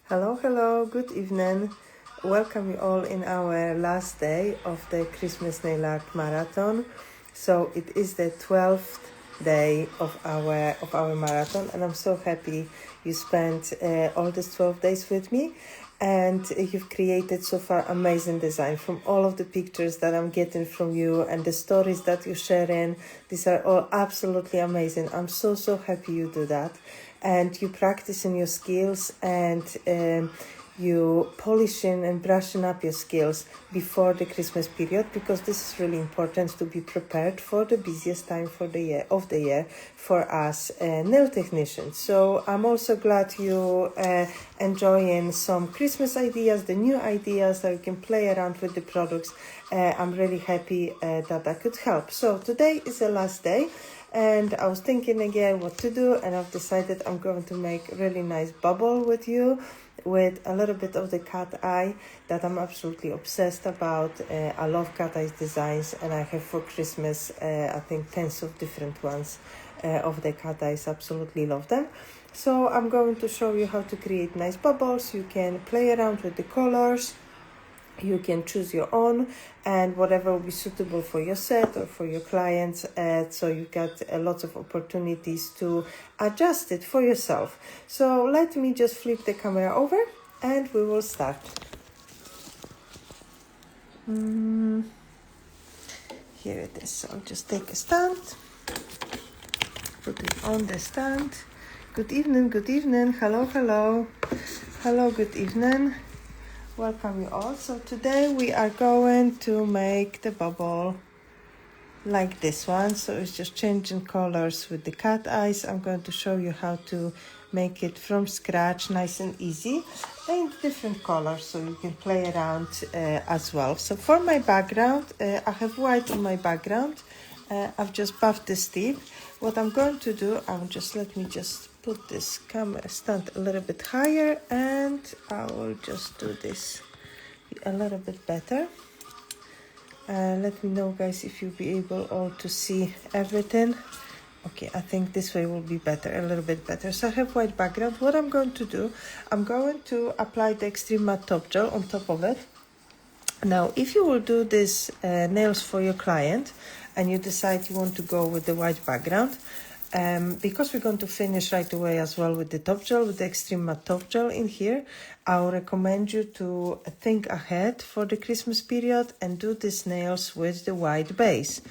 Hello, good evening. Welcome you all in our last day of the Christmas Nail Art Marathon. So it is the 12th day of our marathon, and I'm so happy you spent all these 12 days with me, and you've created so far amazing design from all of the pictures that I'm getting from you and the stories that you're sharing. These are all absolutely amazing. I'm so happy you do that, and you practicing your skills, and you polishing and brushing up your skills before the Christmas period, because this is really important to be prepared for the busiest time for the year for us nail technicians. So I'm also glad you enjoying some Christmas ideas, the new ideas that you can play around with the products. I'm really happy that I could help. So today is the last day, and I was thinking again what to do, and I've decided I'm going to make a really nice bubble with you, with a little bit of the cat eye that I'm absolutely obsessed about. I love cat eye designs, and I have for Christmas I think tens of different ones of the cat eyes. Absolutely love them. So I'm going to show you how to create nice bubbles. You can play around with the colors, you can choose your own, and whatever will be suitable for your set or for your clients. So you got a lot of opportunities to adjust it for yourself. So let me just flip the camera over and we will start. Here it is. So I'll just take a stand, put it on the stand. Good evening. Hello, good evening. Welcome you all. So today we are going to make the bubble like this one. So it's just changing colors with the cat eyes. I'm going to show you how to make it from scratch, nice and easy, and different colors so you can play around as well. So for my background, I have white on my background. I've just buffed this tip. What I'm going to do, let me put this camera stand a little bit higher, and I will just do this a little bit better. Let me know, guys, if you'll be able all to see everything. Okay, I think this way will be better, a little bit better. So I have white background. What I'm going to do, I'm going to apply the Extreme Matte Top Gel on top of it. Now, if you will do this nails for your client and you decide you want to go with the white background, because we're going to finish right away as well with the top gel, with the Extreme Matte Top Gel in here, I would recommend you to think ahead for the Christmas period and do these nails with the white base.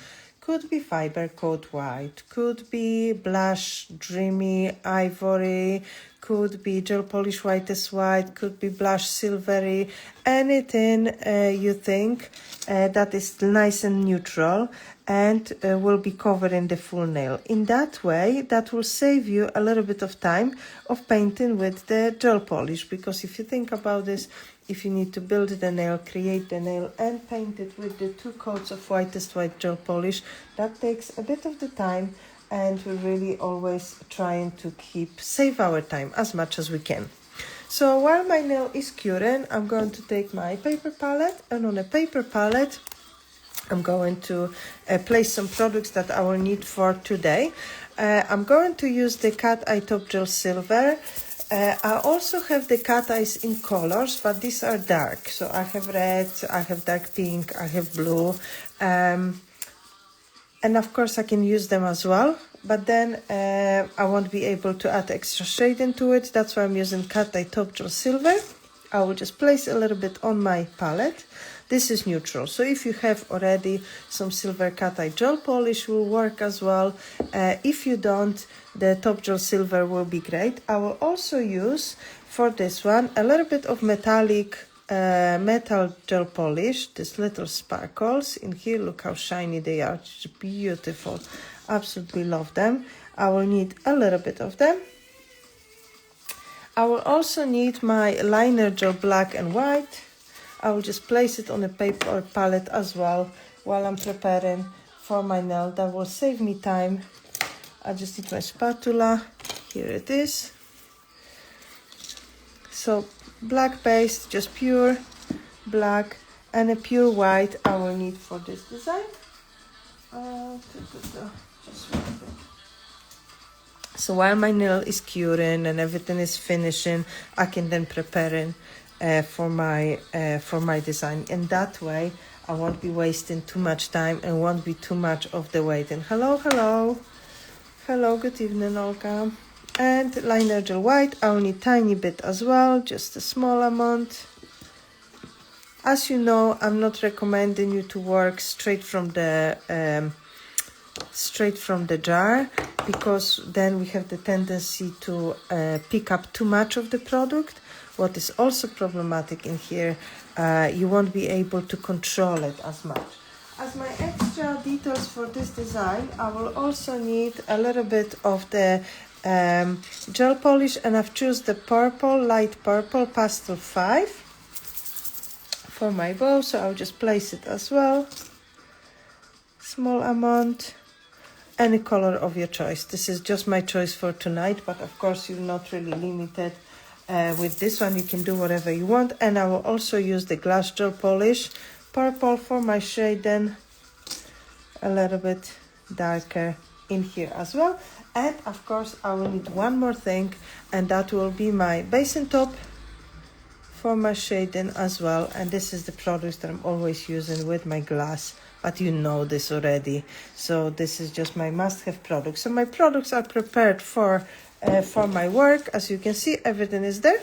Could be fiber coat white, could be blush dreamy ivory, could be gel polish white as white, could be blush silvery, anything you think that is nice and neutral and will be covering the full nail. In that way, that will save you a little bit of time of painting with the gel polish, because if you think about this, if you need to build the nail, create the nail, and paint it with the 2 coats of whitest white gel polish, that takes a bit of the time, and we're really always trying to save our time as much as we can. So while my nail is curing, I'm going to take my paper palette, and on a paper palette, I'm going to place some products that I will need for today. I'm going to use the Cat Eye Top Gel Silver. I also have the cat eyes in colors, but these are dark. So I have red, I have dark pink, I have blue. And of course I can use them as well, but then I won't be able to add extra shade into it. That's why I'm using Cat Eye Top Gel Silver. I will just place a little bit on my palette. This is neutral, so if you have already some silver cat eye gel polish will work as well. If you don't, the top gel silver will be great. I will also use for this one a little bit of metallic metal gel polish. These little sparkles in here, look how shiny they are, it's beautiful, absolutely love them. I will need a little bit of them. I will also need my liner gel black and white. I will just place it on a paper palette as well while I'm preparing for my nail. That will save me time. I just need my spatula. Here it is. So black base, just pure black, and a pure white I will need for this design. Just one bit. So while my nail is curing and everything is finishing, I can then prepare it for my design. And that way, I won't be wasting too much time and won't be too much of the waiting. Hello, hello. Hello, good evening, Olga. And liner gel white, I will need tiny bit as well, just a small amount. As you know, I'm not recommending you to work straight from the jar, because then we have the tendency to pick up too much of the product. What is also problematic in here, you won't be able to control it as much. As my extra details for this design, I will also need a little bit of the gel polish, and I've chosen the purple, light purple, pastel 5 for my bow, so I'll just place it as well. Small amount, any color of your choice. This is just my choice for tonight, but of course you're not really limited with this one. You can do whatever you want. And I will also use the glass gel polish, purple for my shading, a little bit darker in here as well. And of course I will need one more thing, and that will be my basin top for my shading as well. And this is the product that I'm always using with my glass, but you know this already, so this is just my must-have product. So my products are prepared for my work. As you can see, everything is there,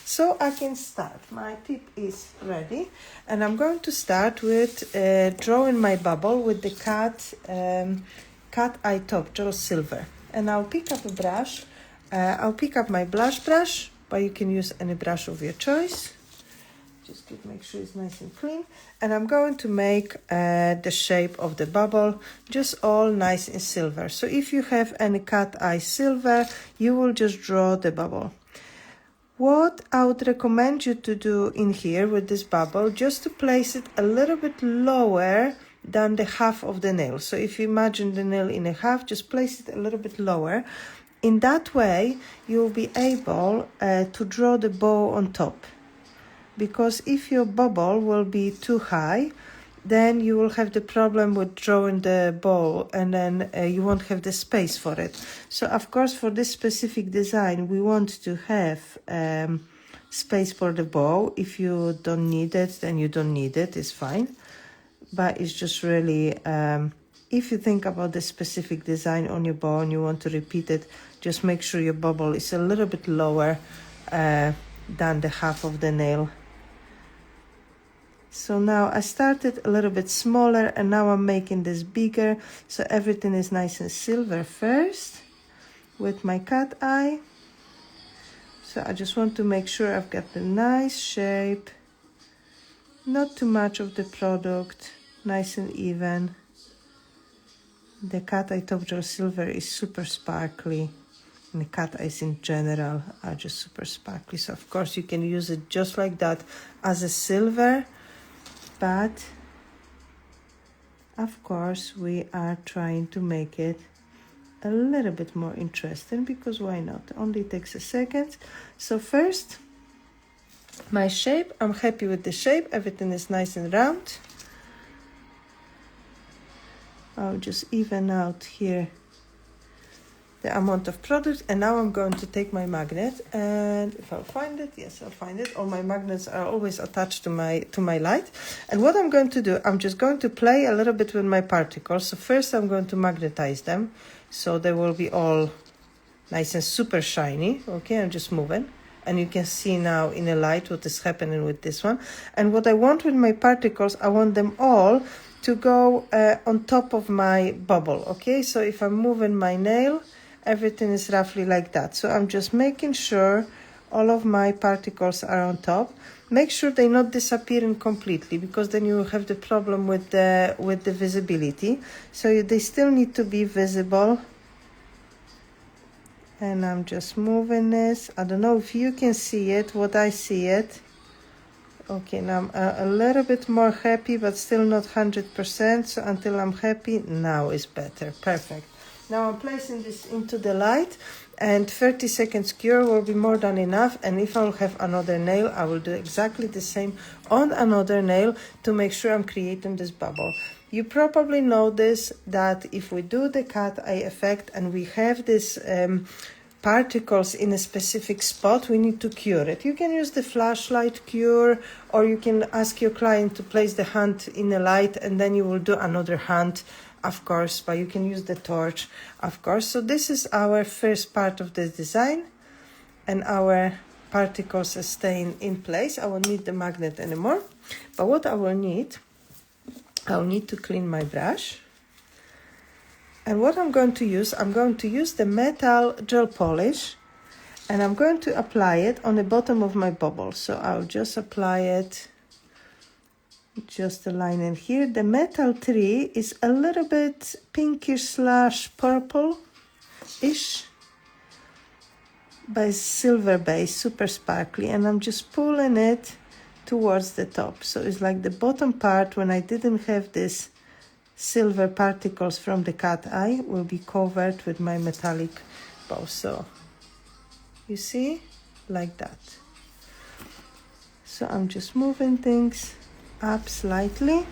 so I can start. My tip is ready, and I'm going to start with drawing my bubble with the cat eye top gel silver. And I'll pick up a brush. I'll pick up my blush brush, but you can use any brush of your choice. Just to make sure it's nice and clean. And I'm going to make the shape of the bubble just all nice in silver. So if you have any cat eye silver, you will just draw the bubble. What I would recommend you to do in here with this bubble, just to place it a little bit lower than the half of the nail. So if you imagine the nail in a half, just place it a little bit lower. In that way, you'll be able to draw the bow on top. Because if your bubble will be too high, then you will have the problem with drawing the bow, and then you won't have the space for it. So of course, for this specific design, we want to have space for the bow. If you don't need it, then you don't need it, it's fine. But it's just really, if you think about the specific design on your bow and you want to repeat it, just make sure your bubble is a little bit lower than the half of the nail. So now I started a little bit smaller, and now I'm making this bigger, so everything is nice and silver first with my cat eye. So I just want to make sure I've got the nice shape, not too much of the product, nice and even. The cat eye top gel silver is super sparkly, and the cat eyes in general are just super sparkly. So of course you can use it just like that as a silver, but of course we are trying to make it a little bit more interesting, because why not? Only takes a second. So first, my shape, I'm happy with the shape, everything is nice and round. I'll just even out here the amount of product, and now I'm going to take my magnet, and if I'll find it, yes, I'll find it. All my magnets are always attached to my light. And what I'm going to do, I'm just going to play a little bit with my particles. So first I'm going to magnetize them, so they will be all nice and super shiny. Okay, I'm just moving, and you can see now in the light what is happening with this one. And what I want with my particles, I want them all to go on top of my bubble. Okay, so if I'm moving my nail, everything is roughly like that. So I'm just making sure all of my particles are on top. Make sure they're not disappearing completely, because then you will have the problem with the visibility. So they still need to be visible. And I'm just moving this. I don't know if you can see it, what I see it. Okay, now I'm a little bit more happy, but still not 100%. So until I'm happy, now is better. Perfect. Now I'm placing this into the light, and 30 seconds cure will be more than enough. And if I'll have another nail, I will do exactly the same on another nail to make sure I'm creating this bubble. You probably notice that if we do the cat eye effect and we have this particles in a specific spot, we need to cure it. You can use the flashlight cure, or you can ask your client to place the hand in a light and then you will do another hand, of course, but you can use the torch, of course. So this is our first part of the design, and our particles are staying in place. I won't need the magnet anymore, but what I'll need to clean my brush. And what I'm going to use the metal gel polish, and I'm going to apply it on the bottom of my bubble. So I'll just apply it, just a line in here. The metal tree is a little bit pinkish / purple-ish, by silver base, super sparkly, and I'm just pulling it towards the top. So it's like the bottom part, when I didn't have this silver particles from the cat eye, will be covered with my metallic bow. So you see, like that. So I'm just moving things up slightly.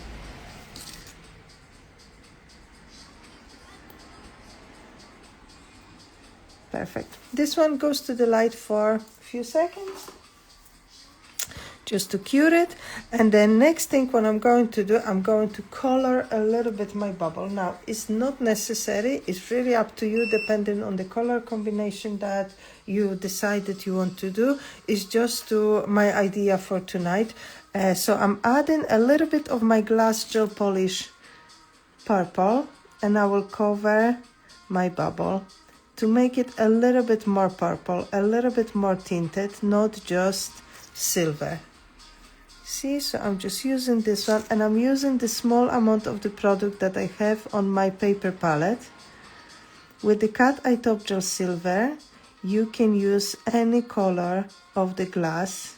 Perfect. This one goes to the light for a few seconds, just to cure it. And then next thing what I'm going to do, I'm going to color a little bit my bubble. Now, it's not necessary, it's really up to you, depending on the color combination that you decided you want to do. It's just my idea for tonight. So I'm adding a little bit of my glass gel polish purple, and I will cover my bubble to make it a little bit more purple, a little bit more tinted, not just silver. See, so I'm just using this one, and I'm using the small amount of the product that I have on my paper palette. With the cat eye top gel silver, you can use any color of the glass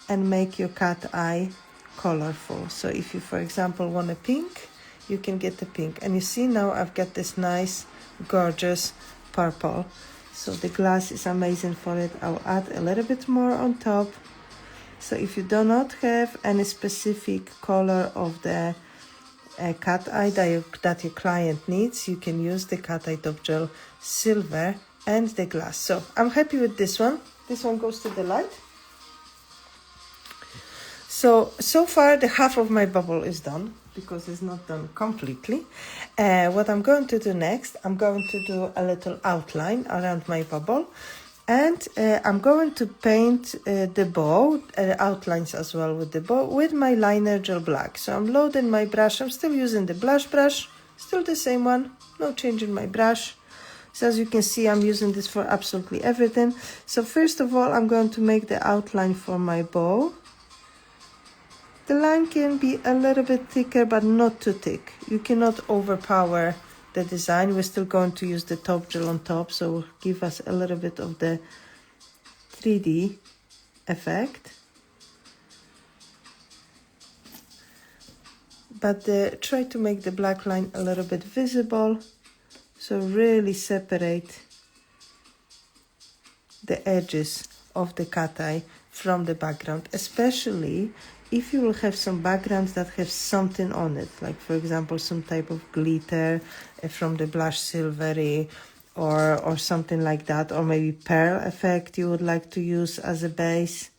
and make your cat eye colorful. So if you, for example, want a pink, you can get the pink. And you see now I've got this nice, gorgeous purple. So the glass is amazing for it. I'll add a little bit more on top. So if you do not have any specific color of the cat eye that your client needs, you can use the cat eye top gel silver and the glass. So I'm happy with this one. This one goes to the light. So far the half of my bubble is done, because it's not done completely. What I'm going to do next, I'm going to do a little outline around my bubble, and I'm going to paint the bow, outlines as well with the bow, with my liner gel black. So I'm loading my brush. I'm still using the blush brush, still the same one, no change in my brush. So as you can see, I'm using this for absolutely everything. So first of all, I'm going to make the outline for my bow. The line can be a little bit thicker, but not too thick. You cannot overpower the design. We're still going to use the top gel on top, so we'll give us a little bit of the 3D effect. But try to make the black line a little bit visible, so really separate the edges of the cat eye from the background, especially if you will have some backgrounds that have something on it, like for example some type of glitter from the blush silvery, or something like that, or maybe pearl effect you would like to use as a base,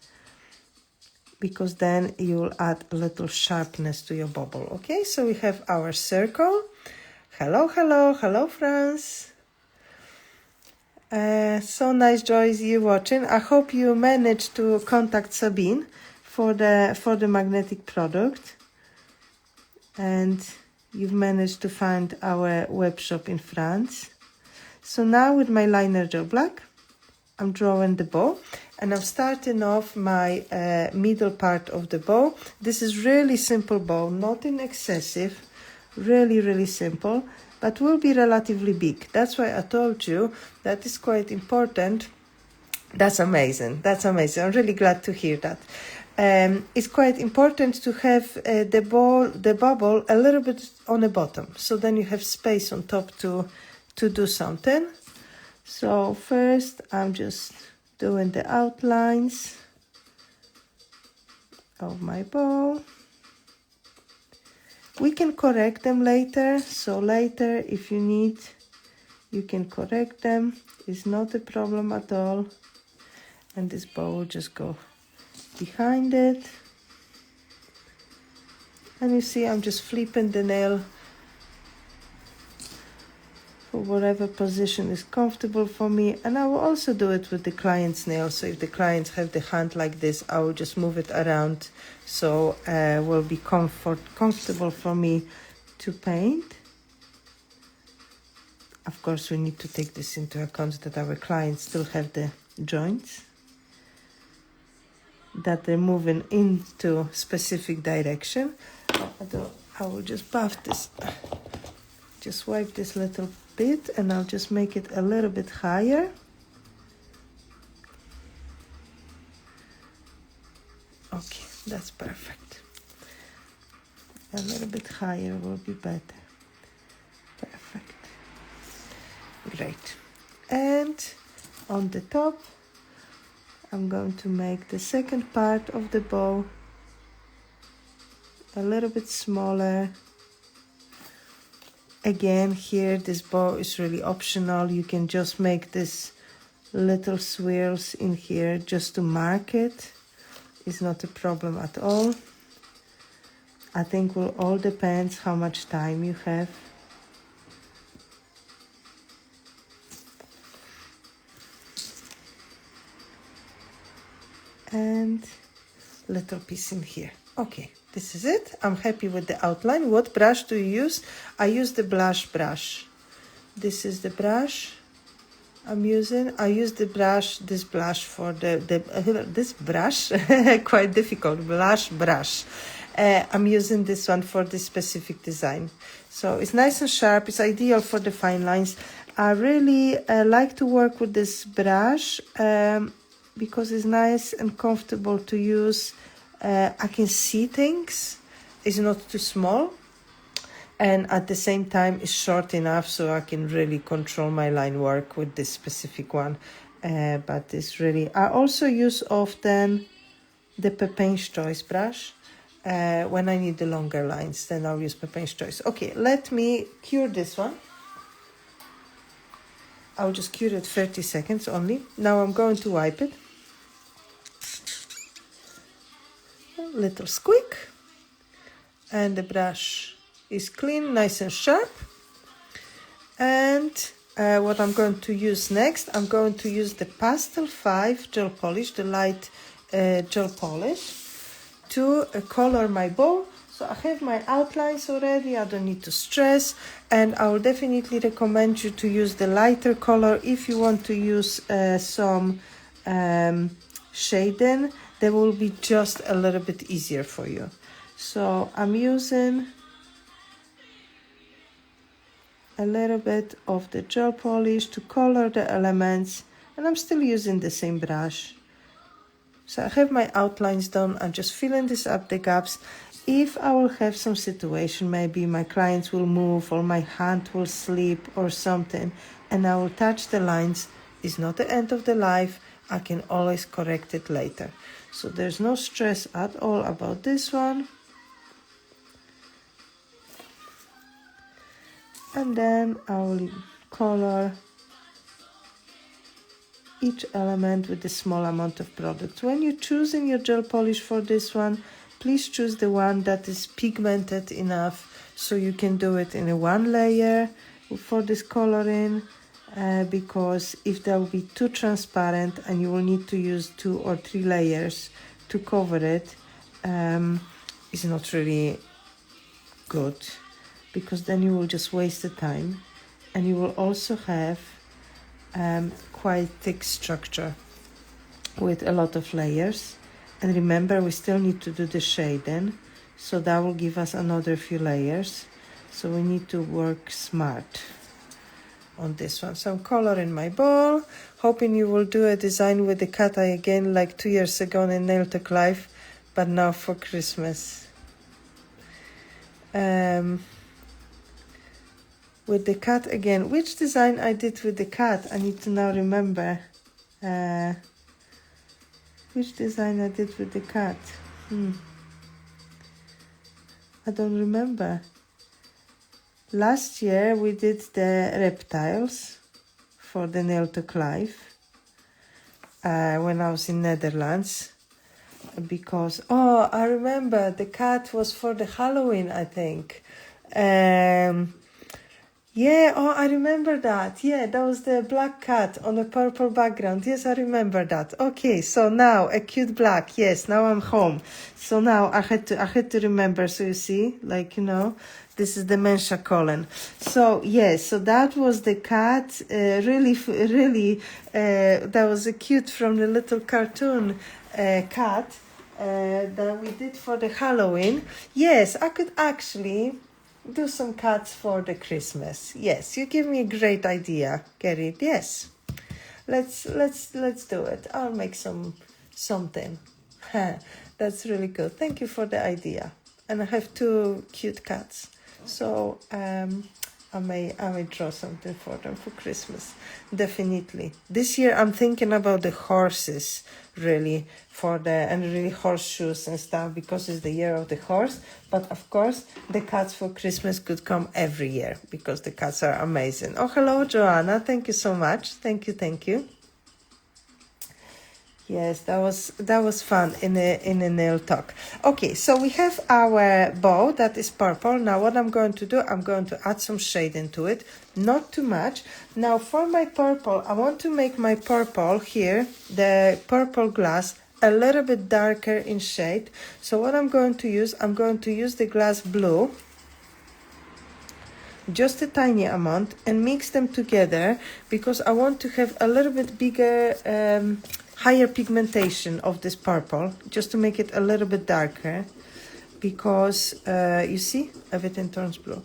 because then you will add a little sharpness to your bubble. Okay, so we have our circle. Hello, hello, hello, France. So nice, Joyce, you watching. I hope you managed to contact Sabine for the magnetic product, and you've managed to find our web shop in France. So now with my liner gel black, I'm drawing the bow, and I'm starting off my middle part of the bow. This is really simple bow, nothing excessive, really simple, but will be relatively big. That's why I told you that is quite important. That's amazing. That's amazing. I'm really glad to hear that. It's quite important to have the bubble a little bit on the bottom, so then you have space on top to do something. So first I'm just doing the outlines of my bow. We can correct them later, so later if you need, you can correct them. It's not a problem at all. And this bow will just go behind it. And you see I'm just flipping the nail for whatever position is comfortable for me. And I will also do it with the client's nail. So if the clients have the hand like this, I will just move it around, so will be comfortable for me to paint. Of course, we need to take this into account that our clients still have the joints, that they're moving into specific direction. I will just buff this, just wipe this little bit, and I'll just make it a little bit higher. Okay, that's perfect. A little bit higher will be better. Perfect. Great. And on the top, I'm going to make the second part of the bow a little bit smaller. Again, here this bow is really optional. You can just make this little swirls in here just to mark it. It's not a problem at all. I think it all depends how much time you have. And little piece in here. Okay, this is it. I'm happy with the outline. What brush do you use? I use the blush brush. This is the brush I'm using. I use the brush, this blush for this brush, quite difficult, blush brush. I'm using this one for this specific design. So it's nice and sharp. It's ideal for the fine lines. I really like to work with this brush because it's nice and comfortable to use. I can see things. It's not too small. And at the same time, it's short enough so I can really control my line work with this specific one. But it's really... I also use often the Pepin's Choice brush. When I need the longer lines, then I'll use Pepin's Choice. Okay, let me cure this one. I'll just cure it 30 seconds only. Now I'm going to wipe it. A little squeak. And the brush is clean, nice and sharp. And what I'm going to use next, I'm going to use the Pastel 5 gel polish, the light gel polish, to color my bow. So I have my outlines already, I don't need to stress, and I will definitely recommend you to use the lighter color. If you want to use some shading, that will be just a little bit easier for you. So I'm using a little bit of the gel polish to color the elements, and I'm still using the same brush. So I have my outlines done. I'm just filling this up, the gaps. If I will have some situation, maybe my clients will move or my hand will slip or something, and I will touch the lines, it's not the end of the life. I can always correct it later. So there's no stress at all about this one. And then I will color each element with a small amount of product. When you're choosing your gel polish for this one, please choose the one that is pigmented enough so you can do it in a one layer for this coloring, because if that will be too transparent and you will need to use 2 or 3 layers to cover it, it's not really good, because then you will just waste the time, and you will also have quite thick structure with a lot of layers. And remember, we still need to do the shading, so that will give us another few layers. So we need to work smart on this one. So I'm coloring my ball, hoping you will do a design with the cat eye again, like 2 years ago in Nail Tech Live, but now for Christmas. With the cat again. Which design I did with the cat? I need to now remember. Which design I did with the cat? I don't remember. Last year we did the reptiles for the nail to Clive when I was in Netherlands, because I remember the cat was for the Halloween, I think. Yeah, I remember that. Yeah, that was the black cat on a purple background. Yes, I remember that. Okay, so now a cute black. Yes, now I'm home. So now I had to remember. So you see, like, this is dementia colon. So yes, so that was the cat. Really, that was a cute from the little cartoon cat that we did for the Halloween. Yes, I could actually do some cats for the Christmas. Yes, you give me a great idea, Gerrit. Yes, let's do it. I'll make something. That's really good. Thank you for the idea. And I have 2 cute cats, so I may draw something for them for Christmas. Definitely. This year I'm thinking about the horses, really, and really horseshoes and stuff, because it's the year of the horse. But of course, the cats for Christmas could come every year, because the cats are amazing. Oh, hello, Joanna. Thank you so much. Thank you. Yes, that was fun in a nail talk. Okay, so we have our bow that is purple. Now what I'm going to do, I'm going to add some shade into it, not too much. Now for my purple, I want to make my purple here, the purple glass, a little bit darker in shade. So what I'm going to use the glass blue, just a tiny amount, and mix them together, because I want to have a little bit bigger, higher pigmentation of this purple, just to make it a little bit darker, because you see, everything turns blue.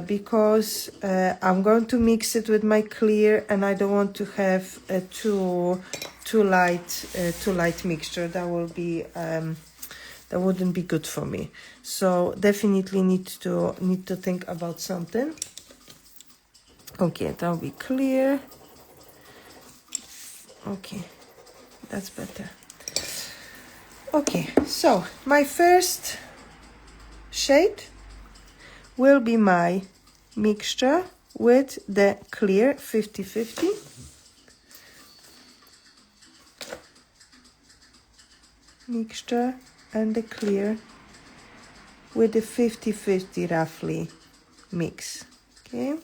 Because I'm going to mix it with my clear, and I don't want to have a too light mixture. That will be that wouldn't be good for me. So definitely need to think about something. Okay, that'll be clear. Okay, that's better. Okay, so my first shade will be my mixture with the clear 50-50. Mixture and the clear with the 50-50 roughly mix. Okay,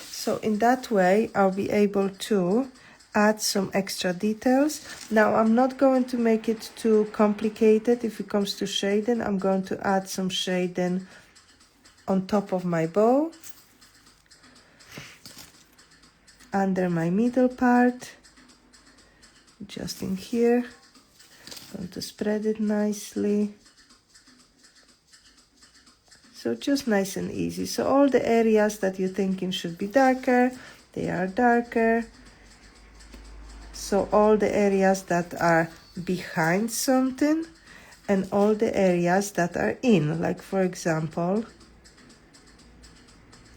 so in that way I'll be able to add some extra details. Now I'm not going to make it too complicated. If it comes to shading, I'm going to add some shading on top of my bow, under my middle part, just in here. Going to spread it nicely. So just nice and easy. So all the areas that you're thinking should be darker, they are darker. So all the areas that are behind something, and all the areas that are in, like for example,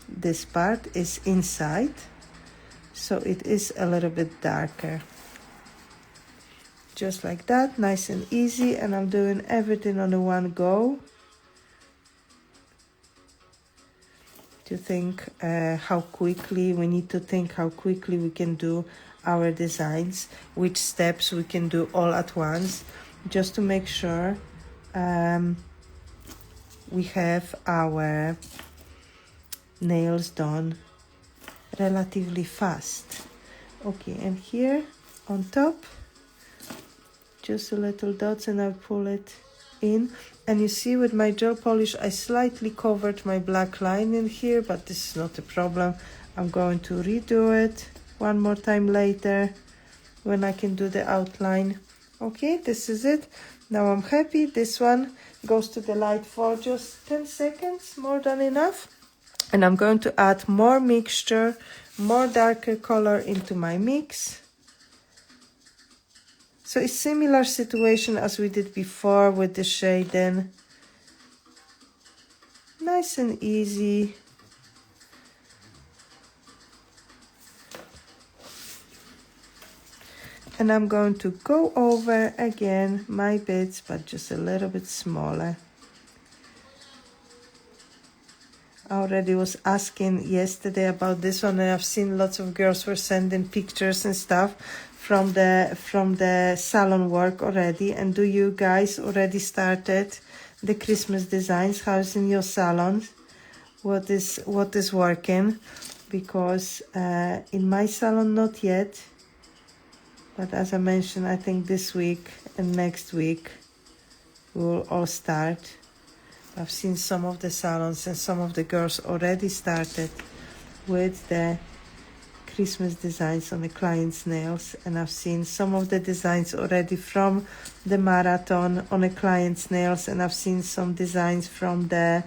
this part is inside, so it is a little bit darker. Just like that, nice and easy, and I'm doing everything on the one go. To think how quickly we need to think how quickly we can do our designs, which steps we can do all at once, just to make sure we have our nails done relatively fast. Okay, and here on top, just a little dots, and I'll pull it in. And you see, with my gel polish I slightly covered my black line in here, but this is not a problem. I'm going to redo it one more time later when I can do the outline. Okay, this is it. Now I'm happy. This one goes to the light for just 10 seconds, more than enough. And I'm going to add more mixture, more darker color into my mix. So it's similar situation as we did before with the shading. Nice and easy. And I'm going to go over again my bits, but just a little bit smaller. I already was asking yesterday about this one, and I've seen lots of girls were sending pictures and stuff from the salon work already. And do you guys already started the Christmas designs? How's in your salon? What is working? Because in my salon not yet, but as I mentioned, I think this week and next week we will all start. I've seen some of the salons and some of the girls already started with the Christmas designs on the client's nails, and I've seen some of the designs already from the marathon on the client's nails, and I've seen some designs from the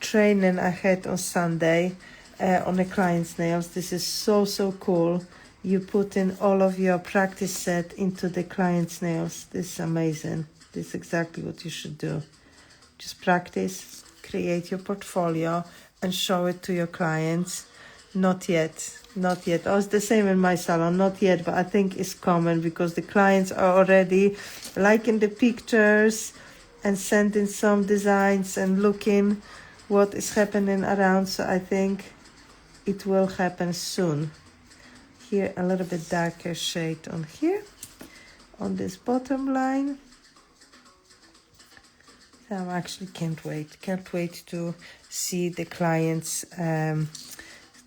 training I had on Sunday on the client's nails. This is so cool. You put in all of your practice set into the client's nails. This is amazing. This is exactly what you should do. Just practice, create your portfolio, and show it to your clients. Not yet. Oh, it's the same in my salon. Not yet, but I think it's common because the clients are already liking the pictures and sending some designs and looking what is happening around. So I think it will happen soon. Here, a little bit darker shade on here, on this bottom line. I actually can't wait to see the clients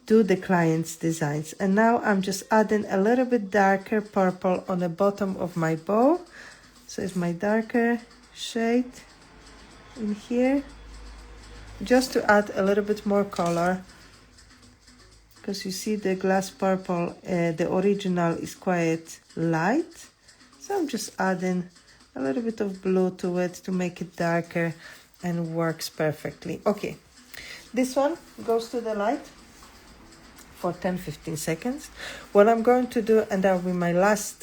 do the clients designs. And now I'm just adding a little bit darker purple on the bottom of my bow. So it's my darker shade in here, just to add a little bit more color, because you see the glass purple, the original is quite light. So I'm just adding a little bit of blue to it to make it darker, and works perfectly. Okay, this one goes to the light for 10-15 seconds. What I'm going to do, and that will be my last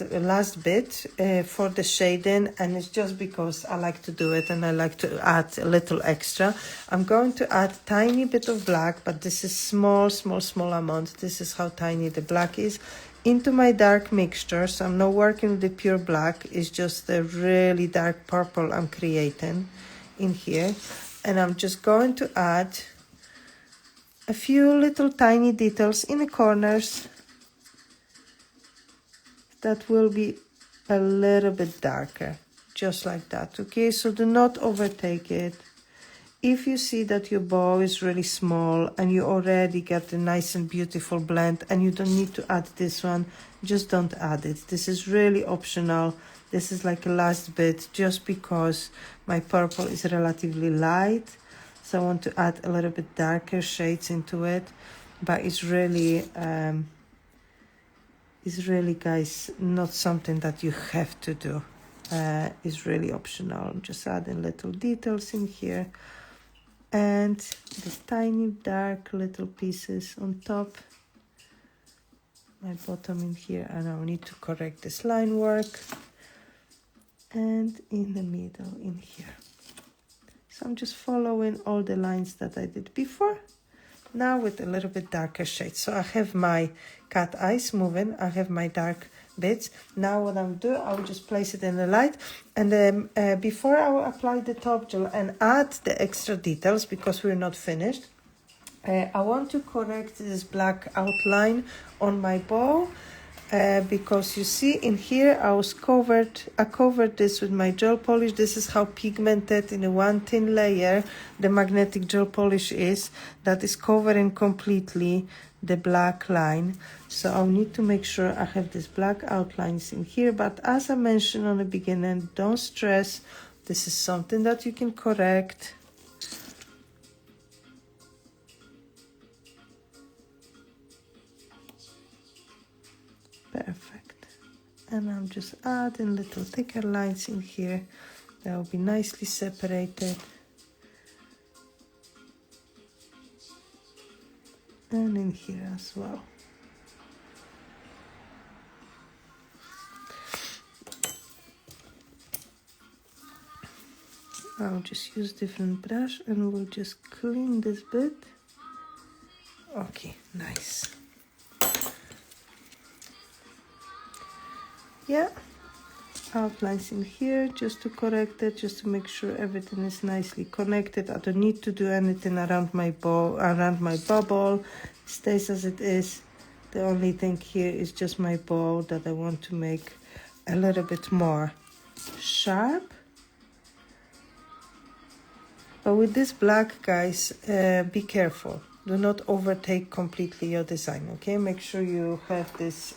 bit for the shading, and it's just because I like to do it and I like to add a little extra. I'm going to add tiny bit of black, but this is small amount. This is how tiny the black is, into my dark mixture. So I'm not working with the pure black, it's just a really dark purple I'm creating in here. And I'm just going to add a few little tiny details in the corners that will be a little bit darker, just like that. Okay, so do not overtake it. If you see that your bow is really small and you already get a nice and beautiful blend and you don't need to add this one, just don't add it. This is really optional. This is like a last bit, just because my purple is relatively light. So I want to add a little bit darker shades into it, but it's really, guys, not something that you have to do. It's really optional. I'm just adding little details in here, and the tiny dark little pieces on top. My bottom in here, and I need to correct this line work, and in the middle in here. So I'm just following all the lines that I did before, now with a little bit darker shade. So I have my cat eyes moving, I have my dark bits. Now what I'm doing, I will just place it in the light, and then before I will apply the top gel and add the extra details, because we're not finished, I want to correct this black outline on my bow. Because you see in here I covered this with my gel polish. This is how pigmented in a one thin layer the magnetic gel polish is, that is covering completely the black line. So I'll need to make sure I have these black outlines in here, but as I mentioned on the beginning, don't stress. This is something that you can correct. Perfect. And I'm just adding little thicker lines in here that will be nicely separated, and in here as well. I'll just use different brush and we'll just clean this bit. Okay, nice. Yeah, outlines in here just to correct it, just to make sure everything is nicely connected. I don't need to do anything around my bubble. It stays as it is. The only thing here is just my bow that I want to make a little bit more sharp. But with this black, guys, be careful. Do not overtake completely your design, okay? Make sure you have this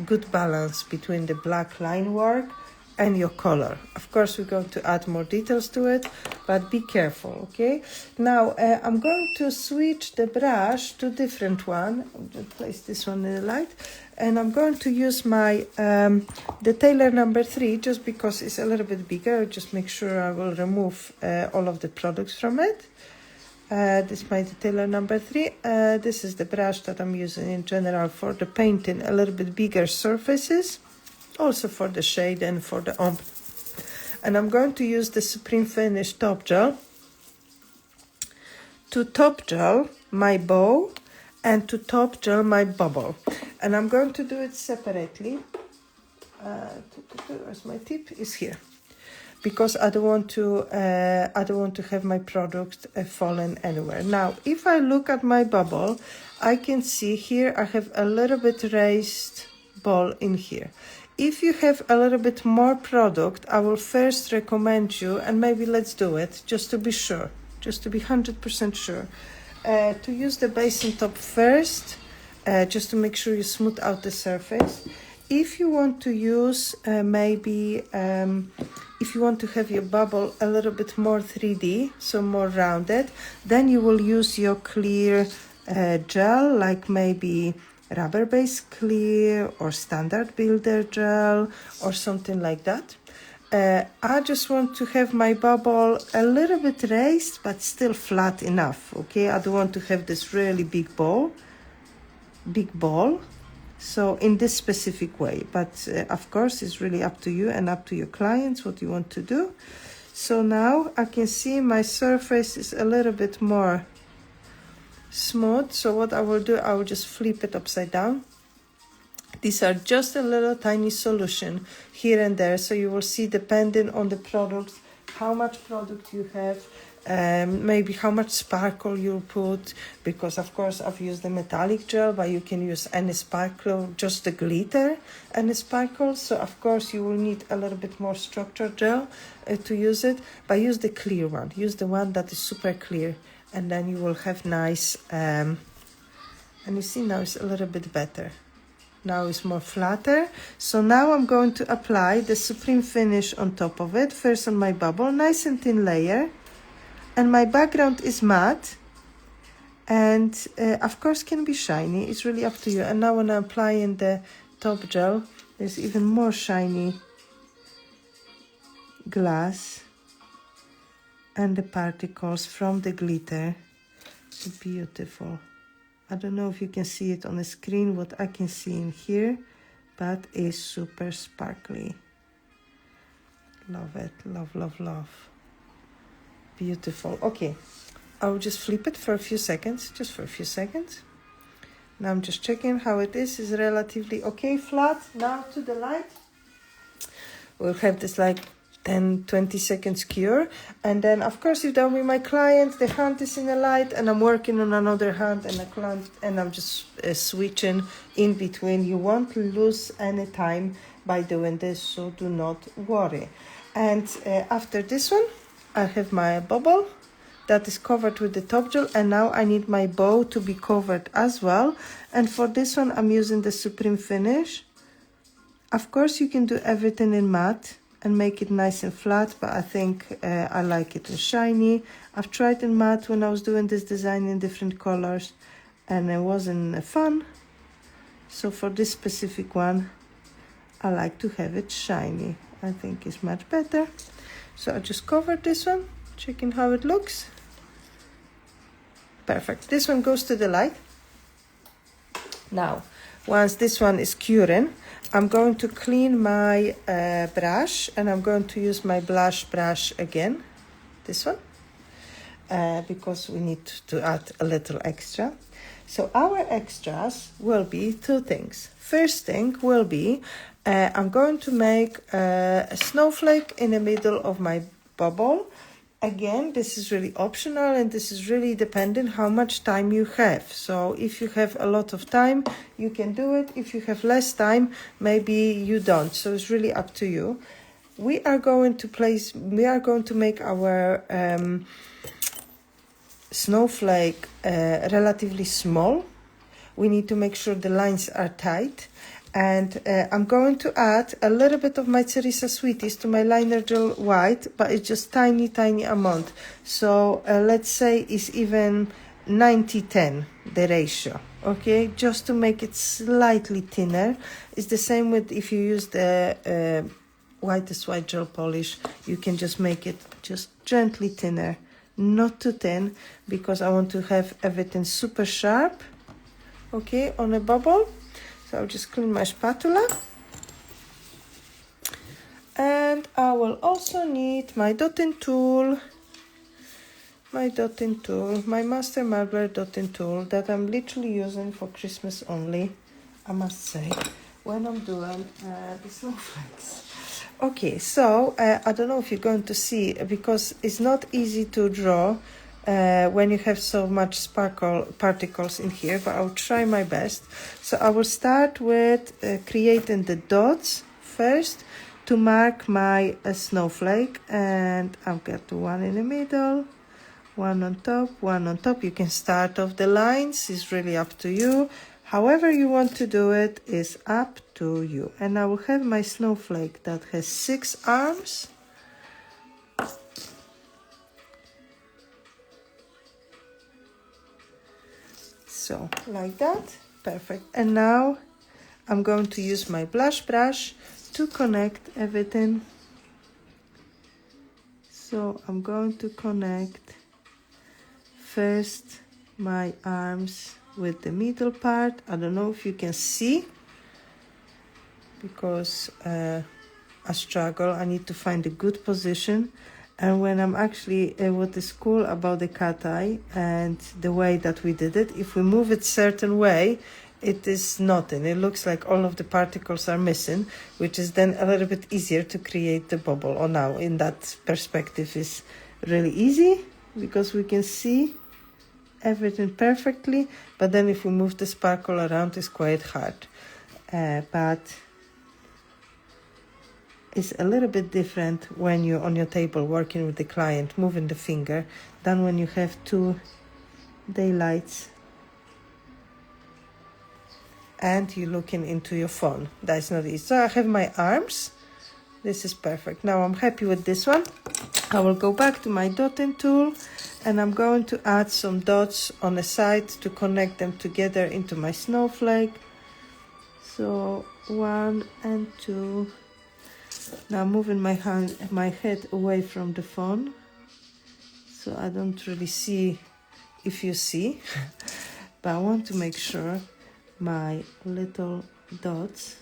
good balance between the black line work and your color. Of course, we're going to add more details to it, but be careful, okay? Now, I'm going to switch the brush to a different one. I'll just place this one in the light. And I'm going to use my detailer number 3, just because it's a little bit bigger. Just make sure I will remove all of the products from it. This is my detailer number 3. This is the brush that I'm using in general for the painting a little bit bigger surfaces, also for the shade and for the ombre. And I'm going to use the Supreme Finish top gel to top gel my bow and to top gel my bubble. And I'm going to do it separately. Where's my tip? Is here. Because I don't want to have my product fallen anywhere. Now, if I look at my bubble, I can see here I have a little bit raised ball in here. If you have a little bit more product, I will first recommend you, and maybe let's do it just to be sure, just to be 100% sure, to use the basin top first, just to make sure you smooth out the surface. If you want to use if you want to have your bubble a little bit more 3D, so more rounded, then you will use your clear gel, like maybe rubber base clear or standard builder gel or something like that. I just want to have my bubble a little bit raised but still flat enough, okay? I don't want to have this really big ball. So in this specific way, but of course it's really up to you and up to your clients what you want to do. So now I can see my surface is a little bit more smooth. So what I will do, I will just flip it upside down. These are just a little tiny solution here and there. So you will see, depending on the products, how much product you have, maybe how much sparkle you'll put, because of course I've used the metallic gel, but you can use any sparkle, just the glitter and the sparkle. So of course you will need a little bit more structured gel to use it, but use the clear one, use the one that is super clear, and then you will have nice, and you see now it's a little bit better. Now it's more flatter. So now I'm going to apply the Supreme Finish on top of it, first on my bubble, nice and thin layer. And my background is matte, and of course can be shiny. It's really up to you. And now when I'm applying the top gel, there's even more shiny glass, and the particles from the glitter. It's beautiful. I don't know if you can see it on the screen, what I can see in here, but it's super sparkly. Love it, love, love, love. Beautiful. Okay, I'll just flip it for a few seconds, just for a few seconds. Now I'm just checking how it is relatively okay, flat. Now to the light. We'll have this like 10-20 seconds cure, and then of course if that will be my client, the hand is in the light and I'm working on another hand and a client, and I'm just switching in between. You won't lose any time by doing this, so do not worry. And after this one, I have my bubble that is covered with the top gel, and now I need my bow to be covered as well. And for this one, I'm using the Supreme Finish. Of course, you can do everything in matte and make it nice and flat, but I think I like it in shiny. I've tried in matte when I was doing this design in different colors, and it wasn't fun. So for this specific one, I like to have it shiny. I think it's much better. So I just covered this one, checking how it looks. Perfect. This one goes to the light. Now, once this one is curing, I'm going to clean my brush, and I'm going to use my blush brush again, this one, because we need to add a little extra. So our extras will be two things. First thing will be I'm going to make a snowflake in the middle of my bubble. Again, this is really optional and this is really dependent how much time you have. So if you have a lot of time, you can do it. If you have less time, maybe you don't. So it's really up to you. We are going to make our snowflake relatively small. We need to make sure the lines are tight. And I'm going to add a little bit of my Cerisa Sweeties to my liner gel white, but it's just tiny amount. So let's say it's even 90-10, the ratio, okay? Just to make it slightly thinner. It's the same with if you use the whitest white gel polish, you can just make it just gently thinner, not too thin, because I want to have everything super sharp, okay, on a bubble. So I'll just clean my spatula. And I will also need my dotting tool. My Master Marbler dotting tool that I'm literally using for Christmas only, I must say, when I'm doing the snowflakes. Okay, so I don't know if you're going to see, because it's not easy to draw when you have so much sparkle particles in here, but I'll try my best. So I will start with creating the dots first to mark my snowflake, and I've got one in the middle, one on top. You can start off the lines, it's really up to you. However you want to do it is up to you. And I will have my snowflake that has 6 arms. So, like that, perfect. And now I'm going to use my blush brush to connect everything. So I'm going to connect first my arms with the middle part. I don't know if you can see, because I struggle. I need to find a good position. And when I'm actually, what is cool about the cat eye and the way that we did it, if we move it certain way, it is nothing. It looks like all of the particles are missing, which is then a little bit easier to create the bubble. Or now, in that perspective, is really easy because we can see everything perfectly. But then if we move the sparkle around, it's quite hard. But it's a little bit different when you're on your table working with the client, moving the finger, than when you have 2 daylights and you're looking into your phone. That's not easy. So I have my arms. This is perfect. Now I'm happy with this one. I will go back to my dotting tool and I'm going to add some dots on the side to connect them together into my snowflake. So 1 and 2. Now moving my head away from the phone, so I don't really see if you see, but I want to make sure my little dots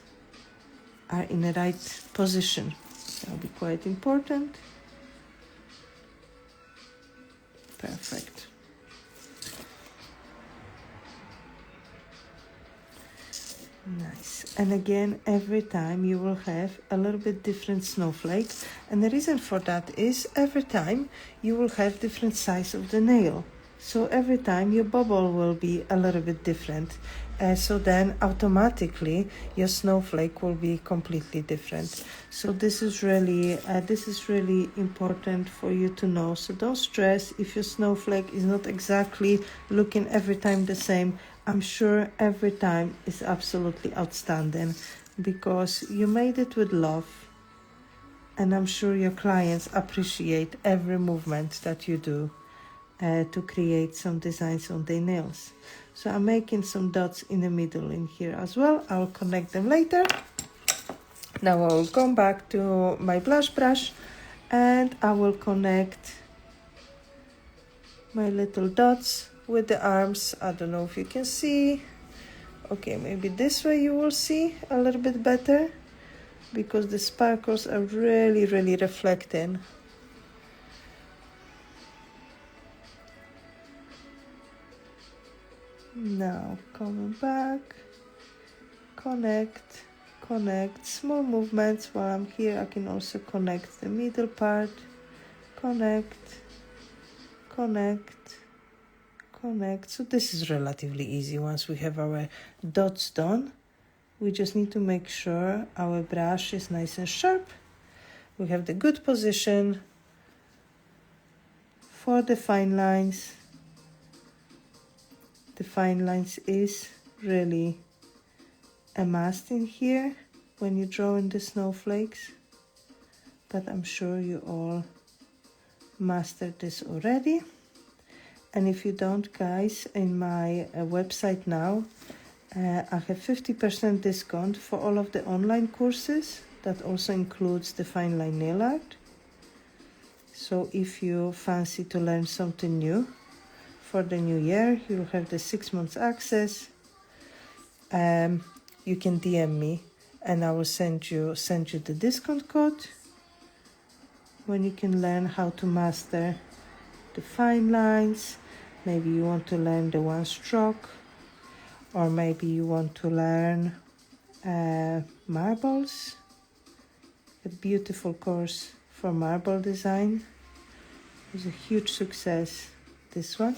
are in the right position. That'll be quite important. Perfect. Nice. And again, every time you will have a little bit different snowflake, and the reason for that is every time you will have different size of the nail. So every time your bubble will be a little bit different. So then automatically your snowflake will be completely different. So this is really important for you to know. So don't stress if your snowflake is not exactly looking every time the same. I'm sure every time is absolutely outstanding because you made it with love. And I'm sure your clients appreciate every movement that you do to create some designs on their nails. So I'm making some dots in the middle in here as well. I'll connect them later. Now I will come back to my blush brush and I will connect my little dots with the arms. I don't know if you can see. Okay, maybe this way you will see a little bit better because the sparkles are really reflecting. Now coming back, connect, connect, small movements. While I'm here, I can also connect the middle part, connect, connect, connect. So this is relatively easy. Once we have our dots done, we just need to make sure our brush is nice and sharp. We have the good position for the fine lines. The fine lines is really a must in here when you draw in the snowflakes, but I'm sure you all mastered this already. And if you don't, guys, in my website now, I have 50% discount for all of the online courses. That also includes the fine line nail art. So if you fancy to learn something new for the new year, you'll have the 6 months access. You can DM me and I will send you the discount code when you can learn how to master the fine lines. Maybe you want to learn the one stroke, or maybe you want to learn marbles. A beautiful course for marble design. It was a huge success, this one.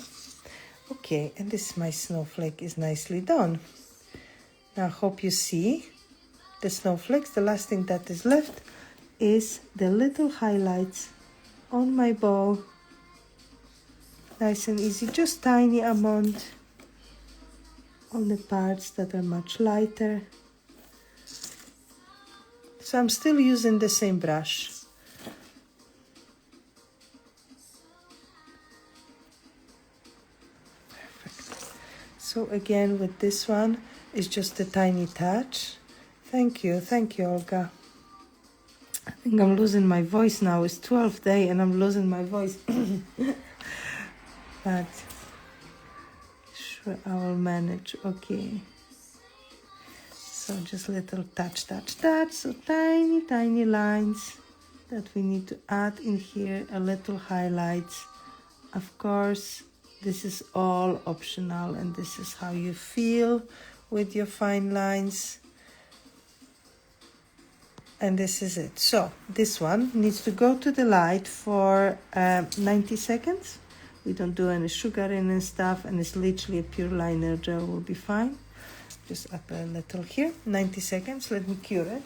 Okay, and this my snowflake is nicely done. Now I hope you see the snowflakes. The last thing that is left is the little highlights on my bow. Nice and easy, just tiny amount on the parts that are much lighter. So I'm still using the same brush. Perfect. So again with this one, it's just a tiny touch. Thank you, Olga. I think I'm losing my voice now. It's 12th day and I'm losing my voice. But sure I will manage. Okay. So just little touch. So tiny lines that we need to add in here, a little highlights. Of course, this is all optional and this is how you feel with your fine lines. And this is it. So this one needs to go to the light for 90 seconds. We don't do any sugaring and stuff, and it's literally a pure liner gel, will be fine. Just up a little here, 90 seconds, let me cure it.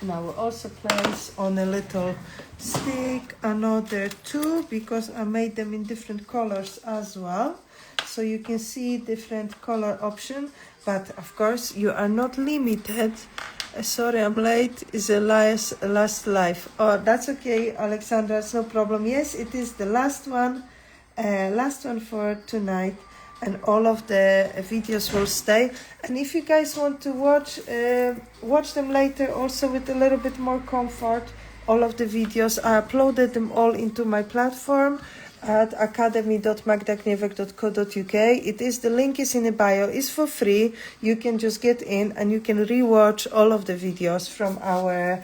And I will also place on a little stick another 2, because I made them in different colors as well. So you can see different color option, but of course you are not limited. Sorry, I'm late. Is a last live. Oh, that's okay, Alexandra. It's no problem. Yes, it is the last one for tonight, and all of the videos will stay. And if you guys want to watch them later, also with a little bit more comfort, all of the videos I uploaded them all into my platform at academy.magdagniewek.co.uk. It is, the link is in the bio. It's for free. You can just get in and you can rewatch all of the videos from our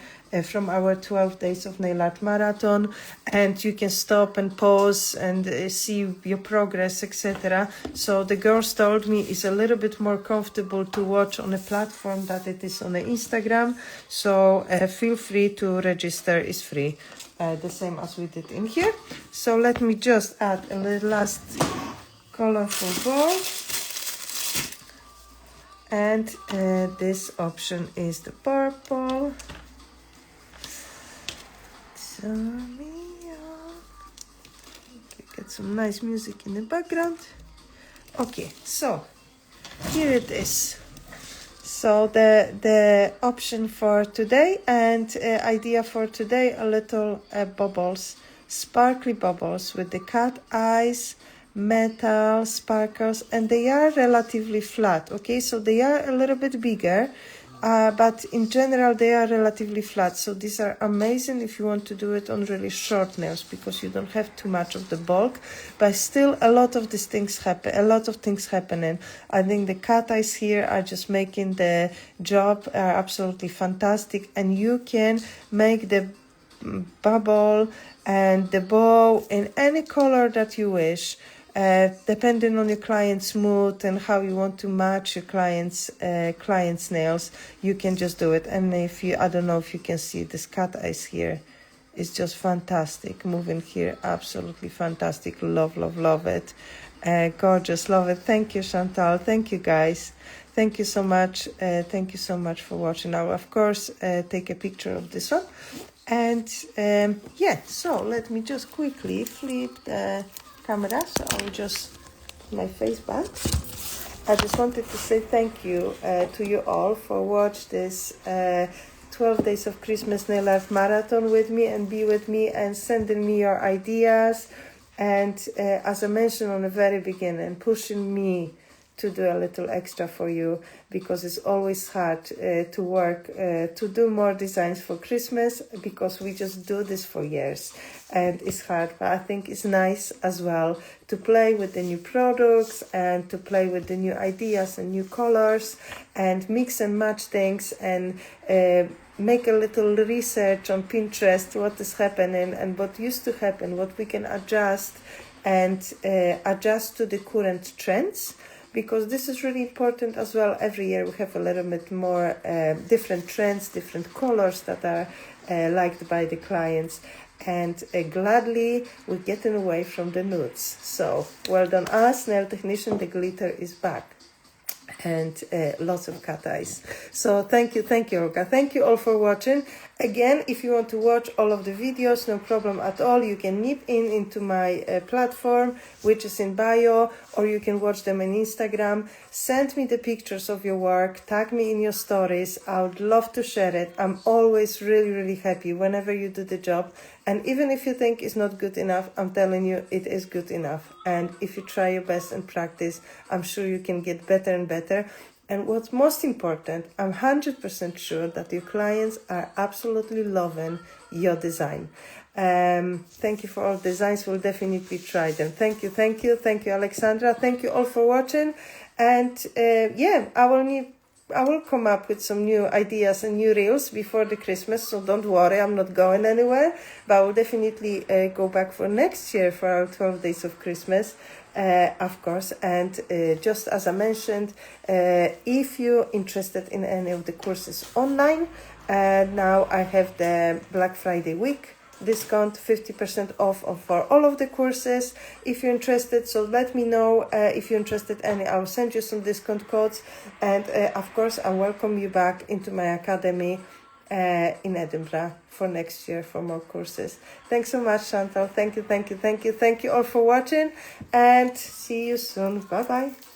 12 days of nail art marathon, and you can stop and pause and see your progress, etc. So the girls told me it's a little bit more comfortable to watch on a platform that it is on the Instagram. So feel free to register. It's free. The same as we did in here. So let me just add a little last colorful ball. And this option is the purple. Get some nice music in the background. Okay, so here it is. So the option for today and idea for today, a little bubbles, sparkly bubbles with the cat eyes, metal, sparkles, and they are relatively flat, okay? So they are a little bit bigger, but in general they are relatively flat. So these are amazing if you want to do it on really short nails, because you don't have too much of the bulk, but still a lot of these things happen, a lot of things happening. I think the cat eyes here are just making the job, are absolutely fantastic, and you can make the bubble and the bow in any color that you wish. Depending on your client's mood and how you want to match your client's nails, you can just do it. And if you, I don't know if you can see this cat eyes here. It's just fantastic. Moving here, absolutely fantastic. Love, love, love it. Gorgeous, love it. Thank you, Chantal. Thank you, guys. Thank you so much. Thank you so much for watching. Now, of course, take a picture of this one. And yeah, so let me just quickly flip the camera. So I will just put my face back. I just wanted to say thank you to you all for watch this 12 days of Christmas nail art marathon with me and be with me and sending me your ideas. And as I mentioned on the very beginning, pushing me to do a little extra for you, because it's always hard to work to do more designs for Christmas, because we just do this for years and it's hard. But I think it's nice as well to play with the new products and to play with the new ideas and new colors and mix and match things and make a little research on Pinterest, what is happening and what used to happen, what we can adjust and adjust to the current trends. Because this is really important as well. Every year we have a little bit more different trends, different colors that are liked by the clients. And gladly we're getting away from the nudes. So well done us, nail technician, the glitter is back. And lots of cat eyes. So thank you, Olga. Thank you all for watching. Again, if you want to watch all of the videos, no problem at all. You can nip into my platform, which is in bio, or you can watch them on Instagram. Send me the pictures of your work. Tag me in your stories. I would love to share it. I'm always really, really happy whenever you do the job. And even if you think it's not good enough, I'm telling you, it is good enough. And if you try your best and practice, I'm sure you can get better and better. And what's most important, I'm 100% sure that your clients are absolutely loving your design. Thank you for all designs. We'll definitely try them. Thank you, Alexandra. Thank you all for watching. And yeah, I will come up with some new ideas and new reels before the Christmas, so don't worry, I'm not going anywhere. But I will definitely go back for next year for our 12 days of Christmas, of course. And just as I mentioned, if you're interested in any of the courses online, now I have the Black Friday week discount, 50% off for all of the courses if you're interested. So let me know if you're interested any. I'll send you some discount codes, and of course I welcome you back into my academy in Edinburgh for next year for more courses. Thanks so much, Chantal. Thank you all for watching, and see you soon. Bye bye.